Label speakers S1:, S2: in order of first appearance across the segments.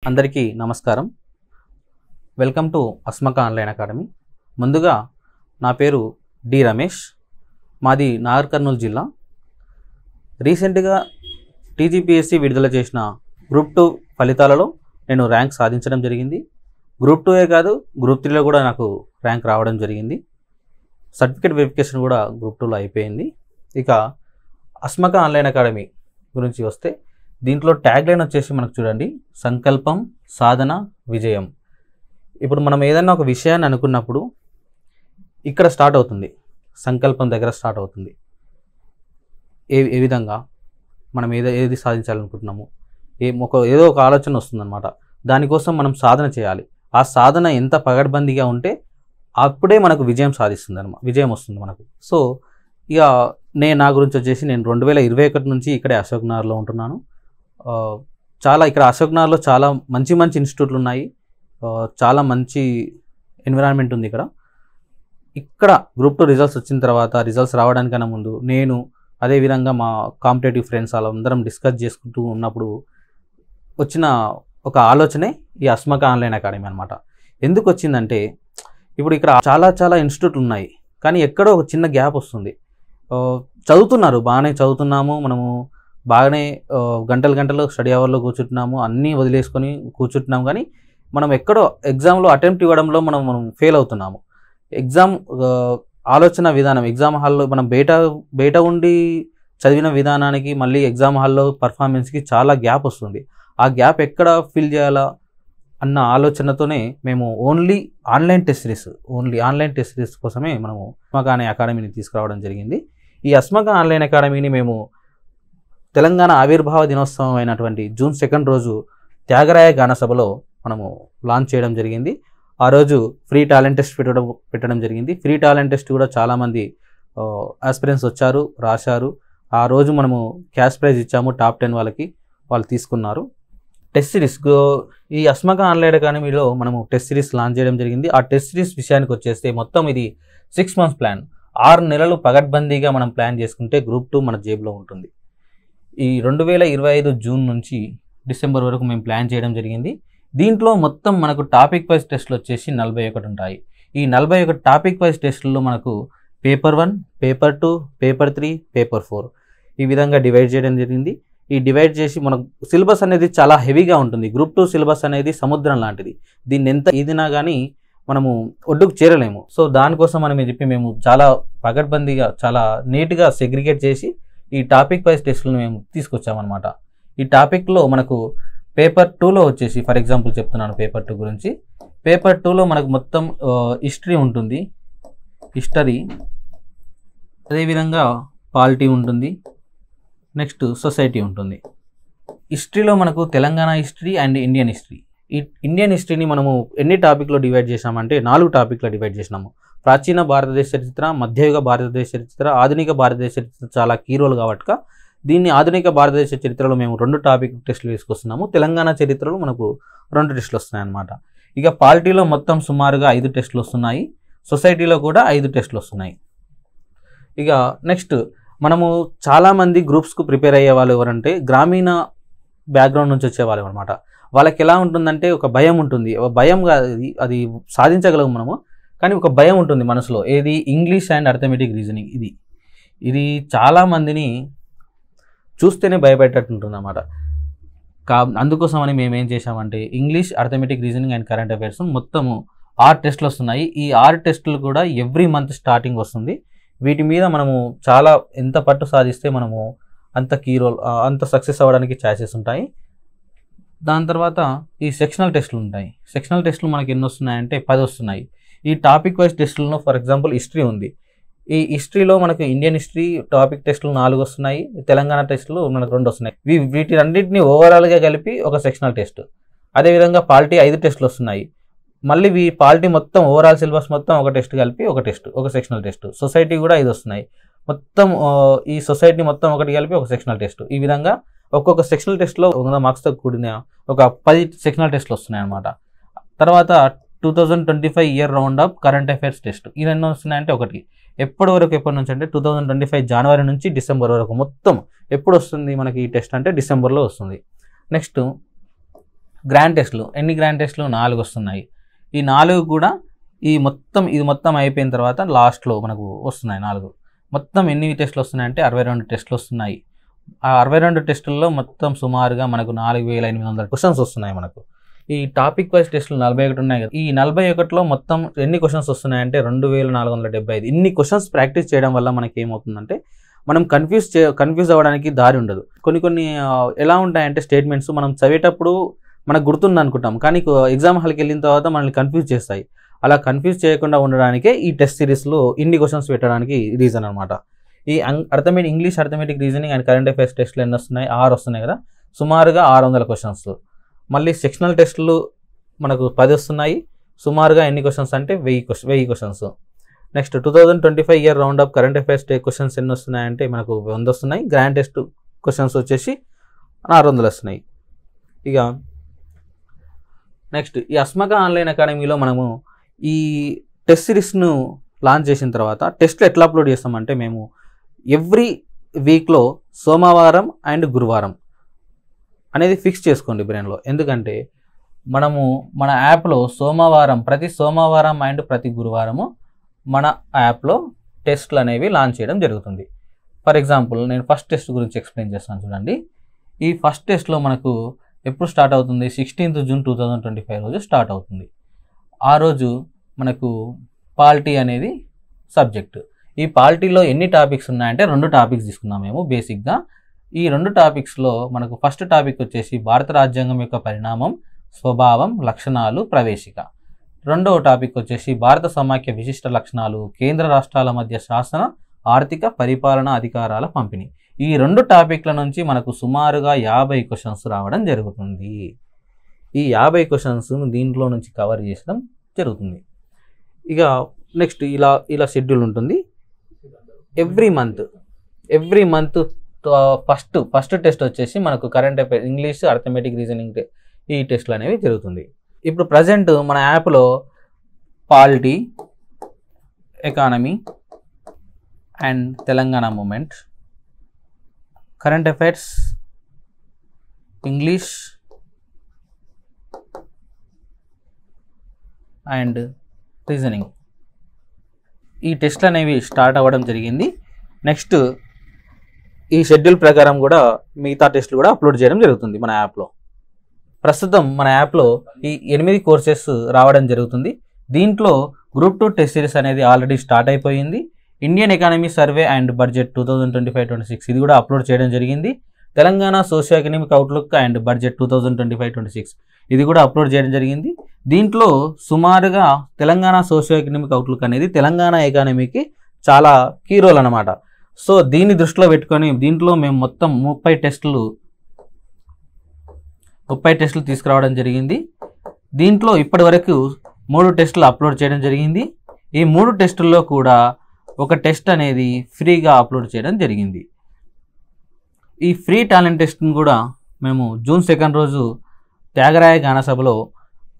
S1: అందరికీ నమస్కారం. Welcome to Asmaka online academy. ముందుగా నా పేరు డి రమేష్, మాది నాగర్ కర్నూలు జిల్లా. రీసెంట్గా టీజీపీఎస్సీ విడుదల చేసిన గ్రూప్ 2 ఫలితాలలో నేను ర్యాంక్ సాధించడం జరిగింది. గ్రూప్ 2ఏ కాదు, గ్రూప్ 3లో కూడా నాకు ర్యాంక్ రావడం జరిగింది. సర్టిఫికేట్ వెరిఫికేషన్ కూడా గ్రూప్ 2లో అయిపోయింది. ఇక అస్మక ఆన్లైన్ అకాడమీ గురించి వస్తే, దీంట్లో ట్యాగ్ లైన్ వచ్చేసి మనకు చూడండి, సంకల్పం, సాధన, విజయం. ఇప్పుడు మనం ఏదైనా ఒక విషయాన్ని అనుకున్నప్పుడు ఇక్కడ స్టార్ట్ అవుతుంది, సంకల్పం దగ్గర స్టార్ట్ అవుతుంది. ఏ విధంగా మనం ఏది సాధించాలనుకుంటున్నాము, ఏదో ఒక ఆలోచన వస్తుందన్నమాట. దానికోసం మనం సాధన చేయాలి. ఆ సాధన ఎంత పగడ్బందీగా ఉంటే అప్పుడే మనకు విజయం వస్తుంది మనకు. సో ఇక నా గురించి వచ్చేసి, నేను 2021 నుంచి ఇక్కడే అశోక్ నగర్లో ఉంటున్నాను. ఇక్కడ అశోక్ నగర్లో చాలా మంచి ఇన్స్టిట్యూట్లు ఉన్నాయి. చాలా మంచి ఎన్విరాన్మెంట్ ఉంది ఇక్కడ గ్రూప్ 2 రిజల్ట్స్ వచ్చిన తర్వాత, రిజల్ట్స్ రావడానికన్నా ముందు నేను అదేవిధంగా మా కాంపిటేటివ్ ఫ్రెండ్స్ అలా అందరం డిస్కస్ చేసుకుంటూ ఉన్నప్పుడు వచ్చిన ఒక ఆలోచనే ఈ అస్మక ఆన్లైన్ అకాడమీ అనమాట. ఎందుకు వచ్చిందంటే, ఇప్పుడు ఇక్కడ చాలా ఇన్స్టిట్యూట్లు ఉన్నాయి, కానీ ఎక్కడో ఒక చిన్న గ్యాప్ వస్తుంది. చదువుతున్నారు, బాగానే చదువుతున్నాము, మనము బాగానే గంటలు స్టడీ అవర్లో కూర్చుంటున్నాము, అన్నీ వదిలేసుకొని కూర్చుంటున్నాము, కానీ మనం ఎక్కడో ఎగ్జామ్లో అటెంప్ట్ ఇవ్వడంలో మనం ఫెయిల్ అవుతున్నాము. ఎగ్జామ్ ఆలోచన విధానం, ఎగ్జామ్ హాల్లో మనం బయట ఉండి చదివిన విధానానికి మళ్ళీ ఎగ్జామ్ హాల్లో పర్ఫార్మెన్స్కి చాలా గ్యాప్ వస్తుంది. ఆ గ్యాప్ ఎక్కడ ఫిల్ చేయాలా అన్న ఆలోచనతోనే మేము ఓన్లీ ఆన్లైన్ టెస్ట్ సిరీస్ కోసమే మనము అస్మక అనే అకాడమీని తీసుకురావడం జరిగింది. ఈ అస్మక ఆన్లైన్ అకాడమీని మేము తెలంగాణ ఆవిర్భావ దినోత్సవం అయినటువంటి జూన్ 2 రోజు త్యాగరాయ గాన సభలో మనము లాంచ్ చేయడం జరిగింది. ఆ రోజు ఫ్రీ టాలెంట్ టెస్ట్ పెట్టడం జరిగింది. ఫ్రీ టాలెంట్ టెస్ట్ కూడా చాలామంది ఆస్పిరెంట్స్ వచ్చారు, రాశారు. ఆ రోజు మనము క్యాష్ ప్రైజ్ ఇచ్చాము టాప్ 10 వాళ్ళకి, వాళ్ళు తీసుకున్నారు. టెస్ట్ సిరీస్, ఈ అస్మక ఆన్లైన్ అకాడమీలో మనము టెస్ట్ సిరీస్ లాంచ్ చేయడం జరిగింది. ఆ టెస్ట్ సిరీస్ విషయానికి వచ్చేస్తే, మొత్తం ఇది 6 months ప్లాన్. 6 నెలలు పగడ్బందీగా మనం ప్లాన్ చేసుకుంటే గ్రూప్ 2 మన జేబులో ఉంటుంది. ఈ 2025 జూన్ నుంచి డిసెంబర్ వరకు మేము ప్లాన్ చేయడం జరిగింది. దీంట్లో మొత్తం మనకు టాపిక్ వైజ్ టెస్టులు వచ్చేసి 41 ఉంటాయి. ఈ 41 టాపిక్ వైజ్ టెస్టుల్లో మనకు పేపర్ 1, పేపర్ 2, పేపర్ 3, పేపర్ 4 ఈ విధంగా డివైడ్ చేయడం జరిగింది. ఈ డివైడ్ చేసి మనకు సిలబస్ అనేది చాలా హెవీగా ఉంటుంది. గ్రూప్ 2 సిలబస్ అనేది సముద్రం లాంటిది. దీన్ని ఎంత ఈదినా కానీ మనము ఒడ్డుకు చేరలేము. సో దానికోసం మనం మేము చాలా పగడ్బందీగా, చాలా నీట్గా సెగ్రిగేట్ చేసి ఈ టాపిక్ వైజ్ టెస్టులను మేము తీసుకొచ్చామన్నమాట. ఈ టాపిక్లో మనకు పేపర్ 2లో వచ్చేసి, ఫర్ ఎగ్జాంపుల్ చెప్తున్నాను పేపర్ 2 గురించి. పేపర్ 2లో మనకు మొత్తం హిస్టరీ ఉంటుంది, అదేవిధంగా పాలిటీ ఉంటుంది, నెక్స్ట్ సొసైటీ ఉంటుంది. హిస్టరీలో మనకు Telangana history and Indian history. ఈ ఇండియన్ హిస్టరీని మనము ఎన్ని టాపిక్లో డివైడ్ చేసామంటే 4 టాపిక్లో డివైడ్ చేసినాము. ప్రాచీన భారతదేశ చరిత్ర, మధ్యయుగ భారతదేశ చరిత్ర, ఆధునిక భారతదేశ చరిత్ర చాలా కీ రోల్ కాబట్టి దీన్ని ఆధునిక భారతదేశ చరిత్రలో మేము 2 టాపిక్ టెస్టులు తీసుకొస్తున్నాము. తెలంగాణ చరిత్రలో మనకు 2 టెస్టులు వస్తున్నాయి అన్నమాట. ఇక పాలిటీలో మొత్తం సుమారుగా 5 టెస్టులు వస్తున్నాయి. సొసైటీలో కూడా 5 టెస్టులు వస్తున్నాయి. ఇక నెక్స్ట్ మనము చాలామంది గ్రూప్స్కు ప్రిపేర్ అయ్యే వాళ్ళు ఎవరంటే గ్రామీణ బ్యాక్గ్రౌండ్ నుంచి వచ్చేవాళ్ళు అనమాట. వాళ్ళకి ఎలా ఉంటుందంటే, ఒక భయం ఉంటుంది. భయం అది సాధించగలము మనము, కానీ ఒక భయం ఉంటుంది మనసులో. ఏది? English and arithmetic reasoning. ఇది చాలామందిని చూస్తేనే భయపెట్టేటట్టుంటుంది అన్నమాట. అందుకోసమని మేము ఏం చేసామంటే, English, arithmetic reasoning and current affairs మొత్తము 6 టెస్టులు వస్తున్నాయి. ఈ 6 టెస్టులు కూడా ఎవ్రీ మంత్ స్టార్టింగ్ వస్తుంది. వీటి మీద మనము చాలా ఎంత పట్టు సాధిస్తే మనము అంత సక్సెస్ అవ్వడానికి ఛాన్సెస్ ఉంటాయి. దాని తర్వాత ఈ సెక్షనల్ టెస్టులు ఉంటాయి. సెక్షనల్ టెస్టులు మనకి ఎన్ని వస్తున్నాయంటే 10 వస్తున్నాయి. ఈ టాపిక్ వైజ్ టెస్టులలో ఫర్ ఎగ్జాంపుల్ హిస్టరీ ఉంది. ఈ హిస్టరీలో మనకు ఇండియన్ హిస్టరీ టాపిక్ టెస్టులు 4 వస్తున్నాయి. తెలంగాణ టెస్టులు మనకు 2 వస్తున్నాయి. వీటిన్నింటినీ ఓవరాల్గా కలిపి ఒక సెక్షనల్ టెస్ట్. అదేవిధంగా పాలిటీ 5 టెస్టులు వస్తున్నాయి. మళ్ళీ పాలిటీ మొత్తం ఓవరాల్ సిలబస్ మొత్తం ఒక టెస్ట్ కలిపి ఒక సెక్షనల్ టెస్ట్. సొసైటీ కూడా 5 వస్తున్నాయి. మొత్తం ఈ సొసైటీ మొత్తం ఒకటి కలిపి ఒక సెక్షనల్ టెస్ట్. ఈ విధంగా ఒక్కొక్క సెక్షనల్ టెస్ట్లో 100 మార్క్స్తో కూడిన ఒక 10 సెక్షనల్ టెస్టులు వస్తున్నాయి అన్నమాట. తర్వాత 2025 year round up current affairs test. ఈ 2 వస్తున్నాయంటే ఒకటి. ఎప్పటి నుంచి అంటే 2025 జనవరి నుంచి డిసెంబర్ వరకు మొత్తం ఎప్పుడు వస్తుంది మనకి ఈ టెస్ట్ అంటే డిసెంబర్లో వస్తుంది. నెక్స్ట్ గ్రాండ్ టెస్టులు, ఎన్ని గ్రాండ్ టెస్టులు 4 వస్తున్నాయి. ఈ 4 కూడా ఇది మొత్తం అయిపోయిన తర్వాత లాస్ట్లో మనకు వస్తున్నాయి 4. మొత్తం ఎన్ని టెస్టులు వస్తున్నాయంటే 62 టెస్టులు వస్తున్నాయి. ఆ 62 టెస్టుల్లో మొత్తం సుమారుగా మనకు 4800 క్వశ్చన్స్ వస్తున్నాయి. మనకు ఈ టాపిక్ వైజ్ టెస్టులు 41 ఉన్నాయి కదా, ఈ 41లో మొత్తం ఎన్ని క్వశ్చన్స్ వస్తున్నాయంటే 2475. ఇన్ని క్వశ్చన్స్ ప్రాక్టీస్ చేయడం వల్ల మనకి ఏమవుతుందంటే మనం కన్ఫ్యూజ్ అవ్వడానికి దారి ఉండదు. కొన్ని ఎలా ఉంటాయంటే స్టేట్మెంట్స్ మనం చదివేటప్పుడు మనకు గుర్తుంది అనుకుంటాం, కానీ ఎగ్జామ్ హాల్కి వెళ్ళిన తర్వాత మనల్ని కన్ఫ్యూజ్ చేస్తాయి. అలా కన్ఫ్యూజ్ చేయకుండా ఉండడానికే ఈ టెస్ట్ సిరీస్లో ఇన్ని క్వశ్చన్స్ పెట్టడానికి రీజన్ అనమాట. ఈ English arithmetic reasoning and current affairs టెస్టులు ఎన్ని వస్తున్నాయి? 6 వస్తున్నాయి కదా, సుమారుగా 600 క్వశ్చన్స్. మళ్ళీ సెక్షనల్ టెస్టులు మనకు 10 వస్తున్నాయి, సుమారుగా ఎన్ని క్వశ్చన్స్ అంటే 1000 questions. Next 2025 year round of current affairs questions ఎన్ని వస్తున్నాయంటే మనకు 100 వస్తున్నాయి. గ్రాండ్ టెస్ట్ క్వశ్చన్స్ వచ్చేసి 600 వస్తున్నాయి. ఇక నెక్స్ట్ ఈ అస్మక ఆన్లైన్ అకాడమీలో మనము ఈ టెస్ట్ సిరీస్ను లాంచ్ చేసిన తర్వాత టెస్ట్లు ఎట్లా అప్లోడ్ చేస్తామంటే మేము ఎవ్రీ వీక్లో సోమవారం అండ్ గురువారం అనేది ఫిక్స్ చేసుకోండి బ్రెయిన్లో. ఎందుకంటే మనము మన యాప్లో ప్రతి సోమవారం అండ్ ప్రతి గురువారము మన యాప్లో టెస్ట్లు అనేవి లాంచ్ చేయడం జరుగుతుంది. ఫర్ ఎగ్జాంపుల్ నేను ఫస్ట్ టెస్ట్ గురించి ఎక్స్ప్లెయిన్ చేస్తాను చూడండి. ఈ ఫస్ట్ టెస్ట్లో మనకు ఎప్పుడు స్టార్ట్ అవుతుంది? 16th జూన్ 2025 రోజు స్టార్ట్ అవుతుంది. ఆ రోజు మనకు పాలిటీ అనేది సబ్జెక్టు. ఈ పాలిటీలో ఎన్ని టాపిక్స్ ఉన్నాయంటే 2 టాపిక్స్ తీసుకున్నాం మేము బేసిక్గా. ఈ 2 టాపిక్స్లో మనకు ఫస్ట్ టాపిక్ వచ్చేసి భారత రాజ్యాంగం యొక్క పరిణామం, స్వభావం, లక్షణాలు, ప్రవేశిక. రెండవ టాపిక్ వచ్చేసి భారత సమాఖ్య విశిష్ట లక్షణాలు, కేంద్ర రాష్ట్రాల మధ్య శాసన, ఆర్థిక, పరిపాలన అధికారాల పంపిణీ. ఈ 2 టాపిక్ల నుంచి మనకు సుమారుగా 50 క్వశ్చన్స్ రావడం జరుగుతుంది. ఈ 50 క్వశ్చన్స్ దీంట్లో నుంచి కవర్ చేయడం జరుగుతుంది. ఇక నెక్స్ట్ ఇలా షెడ్యూల్ ఉంటుంది. ఎవ్రీ మంత్ ఫస్ట్ టెస్ట్ వచ్చేసి మనకు current affairs, English, arithmetic, reasoning ఈ టెస్ట్లు అనేవి జరుగుతుంది. ఇప్పుడు ప్రజెంట్ మన యాప్లో polity, economy and Telangana movement, current affairs, English and reasoning ఈ టెస్ట్లు అనేవి స్టార్ట్ అవ్వడం జరిగింది. నెక్స్ట్ ఈ షెడ్యూల్ ప్రకారం కూడా మిగతా టెస్టులు కూడా అప్లోడ్ చేయడం జరుగుతుంది మన యాప్లో. ప్రస్తుతం మన యాప్లో ఈ 8 కోర్సెస్ రావడం జరుగుతుంది. దీంట్లో గ్రూప్ 2 టెస్ట్ సిరీస్ అనేది ఆల్రెడీ స్టార్ట్ అయిపోయింది. Indian economy survey and budget 2025-26 ఇది కూడా అప్లోడ్ చేయడం జరిగింది. Telangana socio economic outlook and budget 2025-26 ఇది కూడా అప్లోడ్ చేయడం జరిగింది. దీంట్లో సుమారుగా తెలంగాణ సోషియో ఎకనామిక్ అవుట్లుక్ అనేది తెలంగాణ ఎకానమీకి చాలా కీ రోల్ అన్నమాట. సో దీన్ని దృష్టిలో పెట్టుకొని దీంట్లో మేము మొత్తం 30 టెస్టులు తీసుకురావడం జరిగింది. దీంట్లో ఇప్పటి వరకు 3 టెస్టులు అప్లోడ్ చేయడం జరిగింది. ఈ 3 టెస్టుల్లో కూడా ఒక టెస్ట్ అనేది ఫ్రీగా అప్లోడ్ చేయడం జరిగింది. ఈ ఫ్రీ టాలెంట్ టెస్ట్ని కూడా మేము జూన్ 2 రోజు త్యాగరాయ గాన సభలో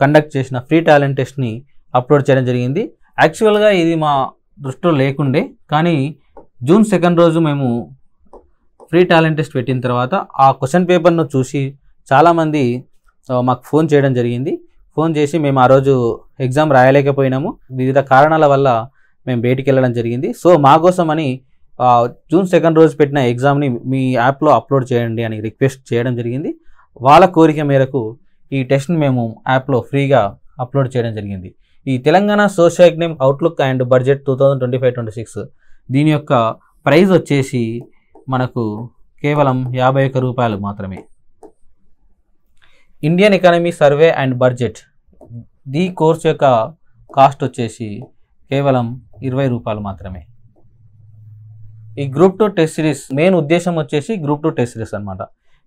S1: కండక్ట్ చేసిన ఫ్రీ టాలెంట్ టెస్ట్ని అప్లోడ్ చేయడం జరిగింది. యాక్చువల్గా ఇది మా దృష్టిలో లేకుండే, కానీ జూన్ 2 రోజు మేము ఫ్రీ టాలెంట్ టెస్ట్ పెట్టిన తర్వాత ఆ క్వశ్చన్ పేపర్ను చూసి చాలామంది మాకు ఫోన్ చేయడం జరిగింది. ఫోన్ చేసి మేము ఆ రోజు ఎగ్జామ్ రాయలేకపోయినాము, వివిధ కారణాల వల్ల మేము బయటికి వెళ్ళడం జరిగింది. సో మా కోసమని జూన్ 2 రోజు పెట్టిన ఎగ్జామ్ని మీ యాప్లో అప్లోడ్ చేయండి అని రిక్వెస్ట్ చేయడం జరిగింది. వాళ్ళ కోరిక మేరకు ఈ టెస్ట్ని మేము యాప్లో ఫ్రీగా అప్లోడ్ చేయడం జరిగింది. ఈ Telangana socio economic outlook and budget 2025-26 దీని యొక్క ప్రైజ్ వచ్చేసి మనకు కేవలం 51 రూపాయలు మాత్రమే. Indian economy survey and budget ఈ కోర్స్ యొక్క కాస్ట్ వచ్చేసి కేవలం 20 రూపాయలు మాత్రమే. ఈ గ్రూప్ 2 టెస్ట్ సిరీస్ మెయిన్ ఉద్దేశం వచ్చేసి గ్రూప్ 2 టెస్ట్ సిరీస్ అనమాట.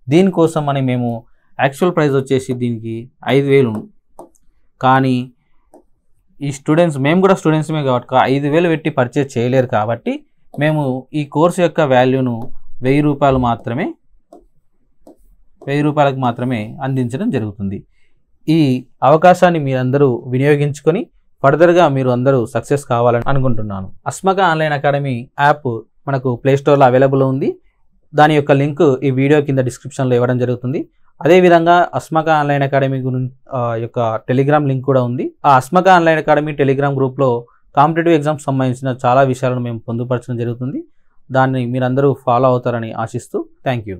S1: దీనికోసం అని మేము యాక్చువల్ ప్రైస్ వచ్చేసి దీనికి 5000, కానీ ఈ మేము కూడా స్టూడెంట్స్మే కాబట్టి 5000 పెట్టి పర్చేజ్ చేయలేరు కాబట్టి మేము ఈ కోర్సు యొక్క వాల్యూను 1000 రూపాయలకు మాత్రమే అందించడం జరుగుతుంది. ఈ అవకాశాన్ని మీరందరూ వినియోగించుకొని ఫర్దర్గా మీరు అందరూ సక్సెస్ కావాలని అనుకుంటున్నాను. అస్మక ఆన్లైన్ అకాడమీ యాప్ మనకు ప్లేస్టోర్లో అవైలబుల్ ఉంది. దాని యొక్క లింక్ ఈ వీడియో కింద డిస్క్రిప్షన్లో ఇవ్వడం జరుగుతుంది. అదేవిధంగా అస్మక ఆన్లైన్ అకాడమీ గురించి యొక్క టెలిగ్రామ్ లింక్ కూడా ఉంది. ఆ అస్మక ఆన్లైన్ అకాడమీ టెలిగ్రామ్ గ్రూప్లో కాంపిటేటివ్ ఎగ్జామ్స్ సంబంధించిన చాలా విషయాలను మేము పొందుపరచడం జరుగుతుంది. దాన్ని మీరందరూ ఫాలో అవుతారని ఆశిస్తూ థ్యాంక్ యూ.